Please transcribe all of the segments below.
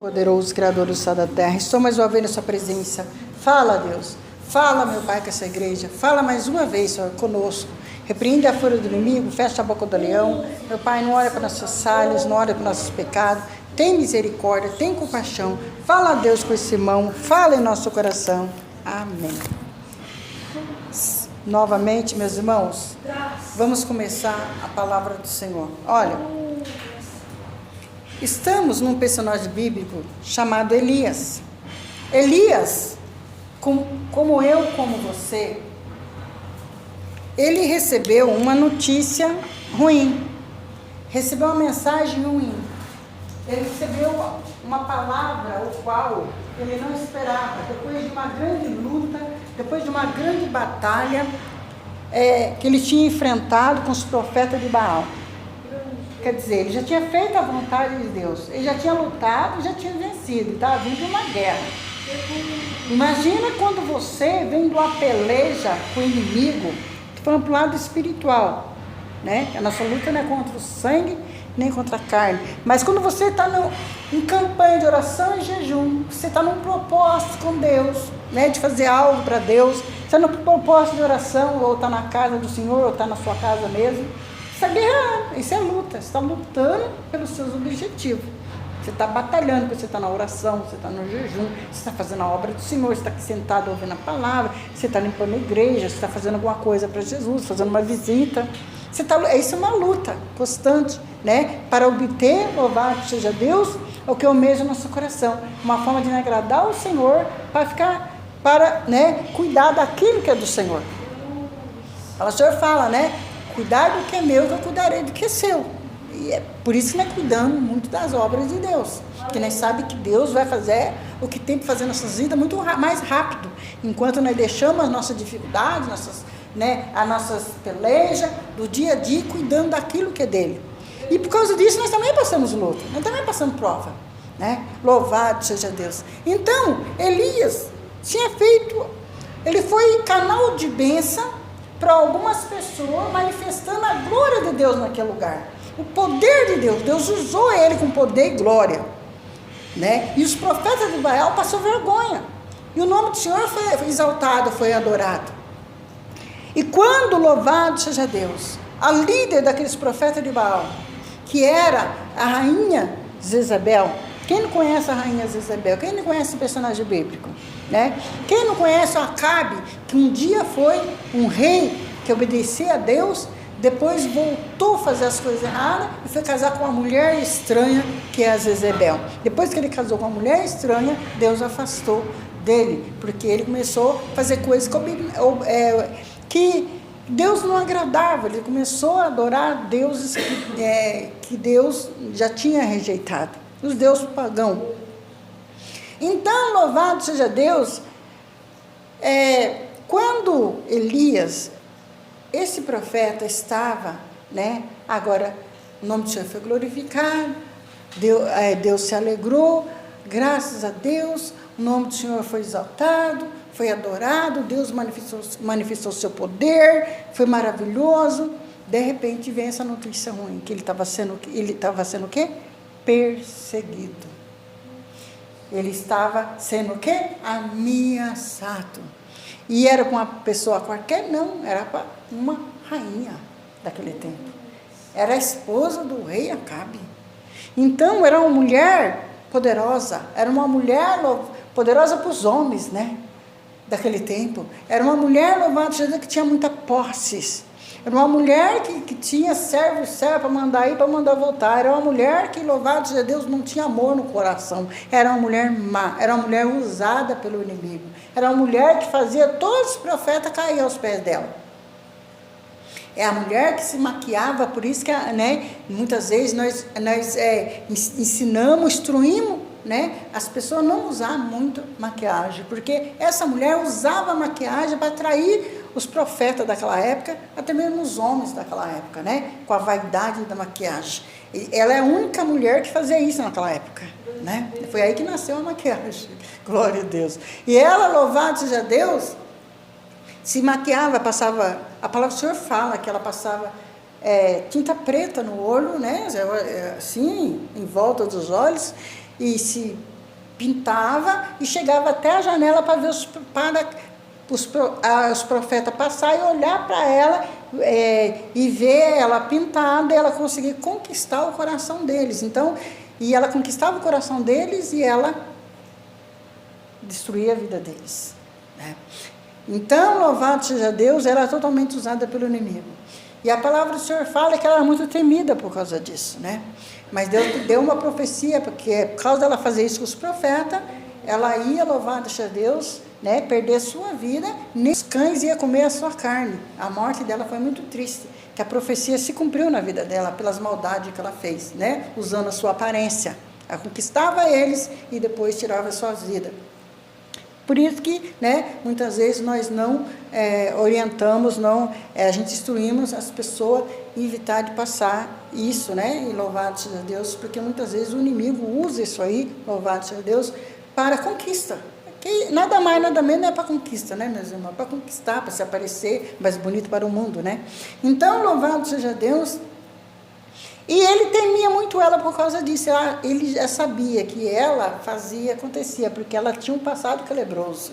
Poderoso Criador do céu e da terra, estou mais uma vez na sua presença. Fala, Deus, fala, meu Pai, com essa igreja, fala mais uma vez, Senhor, conosco. Repreende a fúria do inimigo, fecha a boca do leão. Meu Pai, não olha para nossas falhas, não olha para nossos pecados. Tem misericórdia, tem compaixão. Fala a Deus com esse irmão, fala em nosso coração. Amém. Novamente, meus irmãos, vamos começar a palavra do Senhor. Olha, estamos num personagem bíblico chamado Elias. Elias, como eu, como você, ele recebeu uma notícia ruim, recebeu uma mensagem ruim, ele recebeu uma palavra o qual ele não esperava, depois de uma grande luta, depois de uma grande batalha que ele tinha enfrentado com os profetas de Baal. Quer dizer, ele já tinha feito a vontade de Deus, ele já tinha lutado, já tinha vencido, estava vindo uma guerra. Imagina quando você vem de uma peleja com o inimigo, estou falando para o lado espiritual, né? A nossa luta não é contra o sangue, nem contra a carne, mas quando você está em campanha de oração e jejum, você está num propósito com Deus, né? De fazer algo para Deus, você está no propósito de oração, ou está na casa do Senhor, ou está na sua casa mesmo. Isso é guerra, isso é luta, você está lutando pelos seus objetivos, você está batalhando, você está na oração, você está no jejum, você está fazendo a obra do Senhor, você está aqui sentado ouvindo a palavra, você está limpando a igreja, você está fazendo alguma coisa para Jesus, fazendo uma visita, isso é uma luta constante, né? Para obter, louvado seja Deus, o que eu almejo no nosso coração, uma forma de agradar o Senhor, para cuidar daquilo que é do Senhor. O Senhor fala, né? Cuidar do que é meu, que eu cuidarei do que é seu. E é por isso que nós cuidamos muito das obras de Deus. Porque nós sabemos que Deus vai fazer o que tem para fazer nas nossas vidas muito mais rápido. Enquanto nós deixamos as nossas dificuldades, as nossas pelejas do dia a dia, cuidando daquilo que é dele. E por causa disso nós também passamos luta, nós também passamos prova, né? Louvado seja Deus. Então, Elias ele foi canal de bênção para algumas pessoas, manifestando a glória de Deus naquele lugar. O poder de Deus, Deus usou ele com poder e glória, né? E os profetas de Baal passaram vergonha, e o nome do Senhor foi exaltado, foi adorado. E quando, louvado seja Deus, a líder daqueles profetas de Baal, que era a rainha Jezabel, quem não conhece a rainha Jezabel? Quem não conhece o personagem bíblico? Né? Quem não conhece o Acabe, que um dia foi um rei que obedecia a Deus, depois voltou a fazer as coisas erradas e foi casar com uma mulher estranha, que é a Jezabel. Depois que ele casou com uma mulher estranha, Deus afastou dele, porque ele começou a fazer coisas que Deus não agradava. Ele começou a adorar deuses que Deus já tinha rejeitado, os deuses pagãos. Então, louvado seja Deus, quando Elias, esse profeta estava, né, agora o nome do Senhor foi glorificado, Deus se alegrou, graças a Deus, o nome do Senhor foi exaltado, foi adorado, Deus manifestou o seu poder, foi maravilhoso. De repente vem essa notícia ruim, que ele estava sendo o quê? Perseguido. Ele estava sendo o quê? Ameaçado. E era com uma pessoa qualquer? Não, era para uma rainha daquele tempo. Era a esposa do rei Acabe. Então, era uma mulher poderosa, era uma mulher poderosa para os homens, né? Daquele tempo. Era uma mulher, louvado seja Deus, que tinha muita posses. Era uma mulher que tinha servo para mandar ir, para mandar voltar. Era uma mulher que, louvado seja Deus, não tinha amor no coração. Era uma mulher má, era uma mulher usada pelo inimigo. Era uma mulher que fazia todos os profetas cair aos pés dela. É a mulher que se maquiava, por isso que, né, muitas vezes nós ensinamos, instruímos, né, as pessoas não usar muito maquiagem, porque essa mulher usava maquiagem para atrair os profetas daquela época, até mesmo os homens daquela época, né, com a vaidade da maquiagem. E ela é a única mulher que fazia isso naquela época, né? Foi aí que nasceu a maquiagem, glória a Deus. E ela, louvado seja Deus, se maquiava, passava, a palavra do Senhor fala que ela passava tinta preta no olho, né, assim, em volta dos olhos, e se pintava e chegava até a janela para ver os profetas passar e olhar para ela e ver ela pintada, e ela conseguir conquistar o coração deles. Então, e ela conquistava o coração deles e ela destruía a vida deles, né? Então, louvado seja Deus, ela era totalmente usada pelo inimigo. E a palavra do Senhor fala que ela era muito temida por causa disso, né? Mas Deus deu uma profecia, porque por causa dela fazer isso com os profetas, ela ia, louvado seja Deus, né, perder a sua vida, nem os cães iam comer a sua carne. A morte dela foi muito triste, que a profecia se cumpriu na vida dela, pelas maldades que ela fez, né? Usando a sua aparência. Ela conquistava eles e depois tirava as suas vidas. Por isso que, né, muitas vezes nós não orientamos, a gente instruímos as pessoas a evitar de passar isso, né? E louvado seja Deus, porque muitas vezes o inimigo usa isso aí, louvado seja Deus, para conquista. Que nada mais, nada menos é para conquista, né, meus irmãos? Para conquistar, para se aparecer mais bonito para o mundo, né? Então, louvado seja Deus. E ele temia muito ela por causa disso. Ele já sabia que ela acontecia, porque ela tinha um passado calibroso.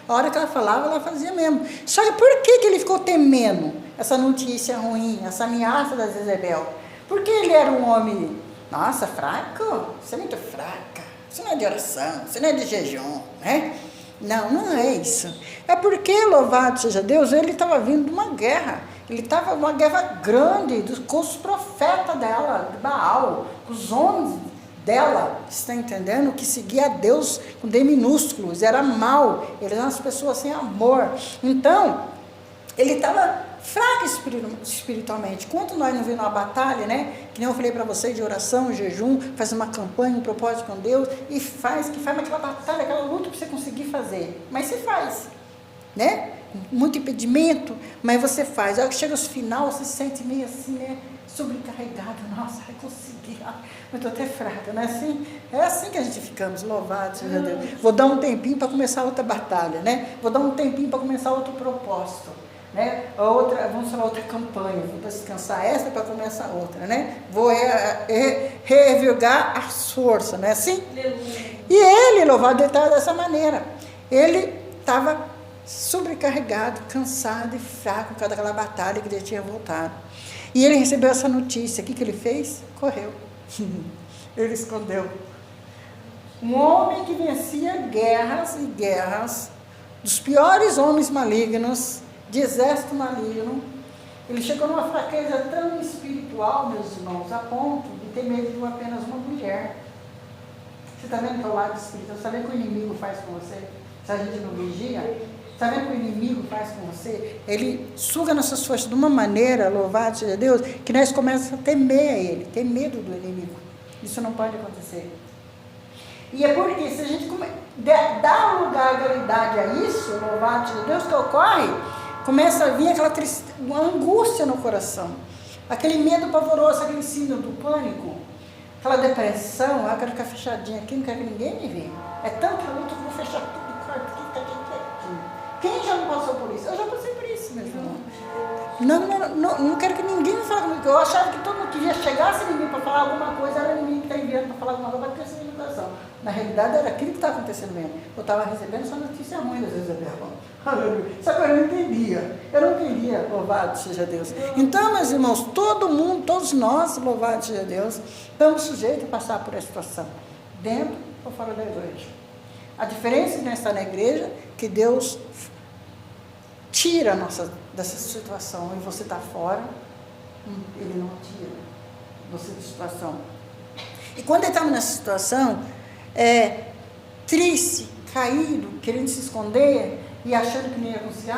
A hora que ela falava, ela fazia mesmo. Só que por que ele ficou temendo essa notícia ruim, essa ameaça da Jezebel? Porque ele era um homem, nossa, fraco? Você é muito fraca. Você não é de oração, você não é de jejum, né? Não, não é isso. É porque, louvado seja Deus, ele estava vindo de uma guerra. Ele estava uma guerra grande com os profetas dela, de Baal, com os homens dela, está entendendo? Que seguia a Deus com D minúsculos, era mal, eles eram as pessoas sem amor. Então, ele estava fraco espiritualmente. Quando nós não vimos uma batalha, né? Que nem eu falei para vocês, de oração, jejum, faz uma campanha, um propósito com Deus, e faz aquela batalha, aquela luta para você conseguir fazer. Mas você faz, né? Muito impedimento, mas você faz. Aí chega aos final, você se sente meio assim, né? Sobrecarregado. Nossa, vai conseguir. Mas estou até fraca, não é assim? É assim que a gente ficamos, louvado seja Deus. Vou dar um tempinho para começar outra batalha, né? Vou dar um tempinho para começar outro propósito, né? Vamos falar outra campanha. Vou descansar essa para começar outra, né? Vou revigar as forças, não é assim? E ele, louvado, ele estava dessa maneira. Ele estava sobrecarregado, cansado e fraco por causa daquela batalha que ele tinha voltado. E ele recebeu essa notícia. O que ele fez? Correu. Ele escondeu. Um homem que vencia guerras e guerras, dos piores homens malignos, de exército maligno. Ele chegou numa fraqueza tão espiritual, meus irmãos, a ponto de ter medo de apenas uma mulher. Você está vendo que é o lado espiritual? Você está vendo o que o inimigo faz com você? Se a gente não vigia, está vendo o que o inimigo faz com você? Ele suga nossas forças de uma maneira, louvado seja Deus, que nós começamos a temer a ele, ter medo do inimigo. Isso não pode acontecer. E é porque se a gente dá lugargalidade a isso, louvado seja Deus, que ocorre, começa a vir uma angústia no coração, aquele medo pavoroso, aquele síndrome do pânico, aquela depressão. Eu quero ficar fechadinha aqui, não quero que ninguém me veja. É tanta luta que eu vou fechar tudo do quarto aqui, ficar aqui. Quem já não passou por isso? Eu já passei por isso, meu irmão. Não quero que ninguém me fale comigo. Eu achava que todo mundo que ia chegasse em mim para falar alguma coisa, era o inimigo que está enviando para falar alguma coisa, para crescer no coração. Na realidade, era aquilo que estava acontecendo mesmo. Eu estava recebendo só notícia ruim, às vezes, aleluia. Só que eu não entendia, louvado seja Deus. Então, meus irmãos, todo mundo, todos nós, louvado seja Deus, estamos sujeitos a passar por essa situação, dentro ou fora da igreja. A diferença de nós estar na igreja, que Deus tira dessa situação, e você está fora, ele não tira você da situação. E quando ele estava nessa situação, triste, caído, querendo se esconder, e achando que não ia conseguir,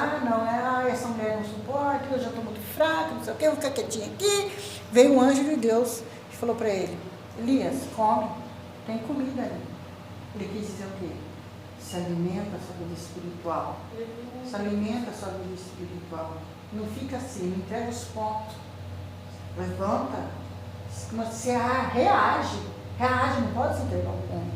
essa mulher não suporta, eu já estou muito fraco, não sei o que, eu vou ficar quietinho aqui. Veio um anjo de Deus e falou para ele: Elias, come, tem comida aí. Ele quis dizer o quê? Se alimenta a sua vida espiritual. Se alimenta a sua vida espiritual. Não fica assim, não entrega os pontos. Levanta. Você reage, não pode se entregar um ponto.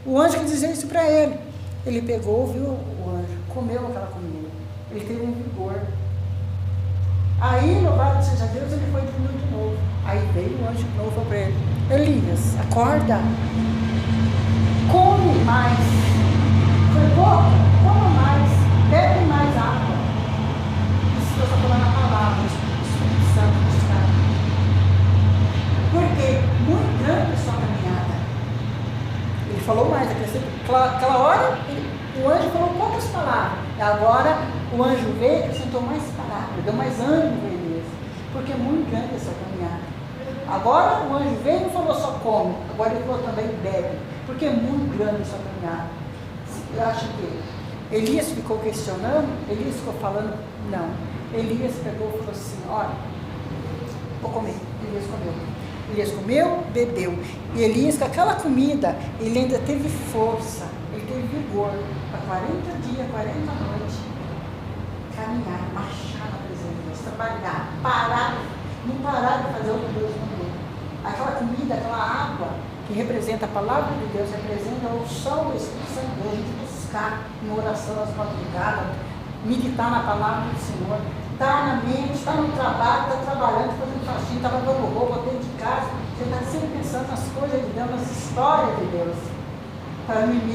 O anjo quis dizer isso para ele. Ele pegou, viu o anjo, comeu aquela comida. Ele teve um vigor. Aí, louvado seja Deus, ele foi dormir de novo. Aí veio o anjo de novo para ele: Elias, acorda. Come, falou mais, aquela hora o anjo falou poucas palavras. E agora o anjo veio e acrescentou mais palavras, deu mais ânimo para Elias, porque é muito grande essa caminhada. Agora o anjo veio e não falou só come, agora ele falou também bebe, porque é muito grande essa caminhada. Eu acho que Elias ficou questionando, Elias ficou falando, não. Elias pegou e falou assim, olha, vou comer. Elias comeu. Elias comeu, bebeu. E Elias, com aquela comida, ele ainda teve força, ele teve vigor para 40 dias, 40 noites, caminhar, marchar na presença de Deus, trabalhar, não parar de fazer o que Deus mandou. Aquela comida, aquela água, que representa a palavra de Deus, representa o sol do Espírito Santo de Deus, a gente buscar uma oração às madrugadas, meditar na palavra do Senhor, estar na mente, estar no trabalho, estar trabalhando, fazendo faxina, estar lavando roupa dentro de casa, você está sempre pensando nas coisas de Deus, nas histórias de Deus, para mim mesmo.